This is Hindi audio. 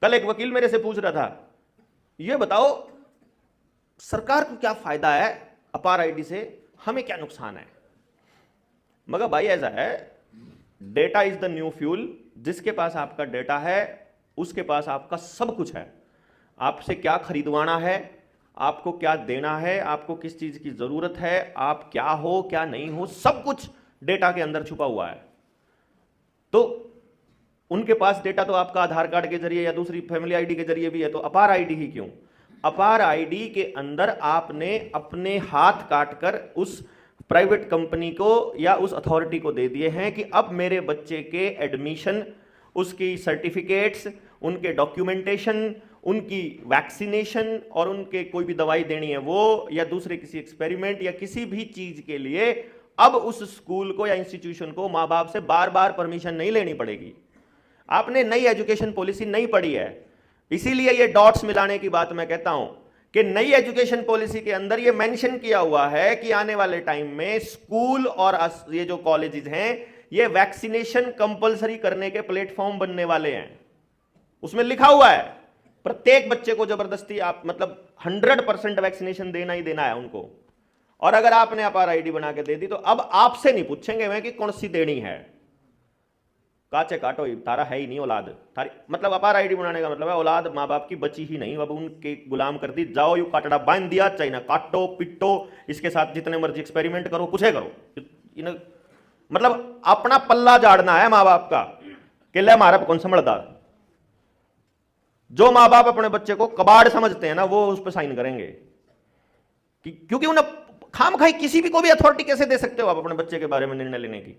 कल एक वकील मेरे से पूछ रहा था, ये बताओ सरकार को क्या फायदा है अपार आईडी से, हमें क्या नुकसान है। मगर भाई ऐसा है, data is the new fuel. जिसके पास आपका डेटा है उसके पास आपका सब कुछ है। आपसे क्या खरीदवाना है, आपको क्या देना है, आपको किस चीज की जरूरत है, आप क्या हो क्या नहीं हो, सब कुछ डेटा के अंदर छुपा हुआ है। तो उनके पास डेटा तो आपका आधार कार्ड के जरिए या दूसरी फैमिली आईडी के जरिए भी है, तो अपार आईडी ही क्यों। अपार आईडी के अंदर आपने अपने हाथ काटकर उस प्राइवेट कंपनी को या उस अथॉरिटी को दे दिए हैं कि अब मेरे बच्चे के एडमिशन, उसकी सर्टिफिकेट्स, उनके डॉक्यूमेंटेशन, उनकी वैक्सीनेशन और उनके कोई भी दवाई देनी है वो, या दूसरे किसी एक्सपेरिमेंट या किसी भी चीज के लिए अब उस स्कूल को या इंस्टीट्यूशन को माँ बाप से बार बार परमिशन नहीं लेनी पड़ेगी। आपने नई एजुकेशन पॉलिसी नहीं पढ़ी है, इसीलिए ये डॉट्स मिलाने की बात मैं कहता हूं कि नई एजुकेशन पॉलिसी के अंदर ये मेंशन किया हुआ है कि आने वाले टाइम में स्कूल और ये जो कॉलेजेस हैं ये वैक्सीनेशन कंपलसरी करने के प्लेटफॉर्म बनने वाले हैं। उसमें लिखा हुआ है प्रत्येक बच्चे को जबरदस्ती आप मतलब 100% वैक्सीनेशन देना ही देना है उनको। और अगर आपने अपार आईडी बना के दे दी तो अब आपसे नहीं पूछेंगे मैं कि कौन सी देनी है, काचे काटो, तारा है ही नहीं औलाद तारी। मतलब अपार आईडी बनाने का मतलब है औलाद माँ बाप की बची ही नहीं, अब उनके गुलाम कर दी, जाओ यू काटड़ा बांध दिया, चाहे ना काटो पिटो, इसके साथ जितने मर्जी एक्सपेरिमेंट करो, कुछ है करो। मतलब अपना पल्ला झाड़ना है माँ बाप का कि ले मारा कौन समझदार। जो माँ बाप अपने बच्चे को कबाड़ समझते हैं ना वो उस पर साइन करेंगे, क्योंकि उन्हें खाम खाई किसी भी को भी अथॉरिटी कैसे दे सकते हो आप अपने बच्चे के बारे में निर्णय लेने की।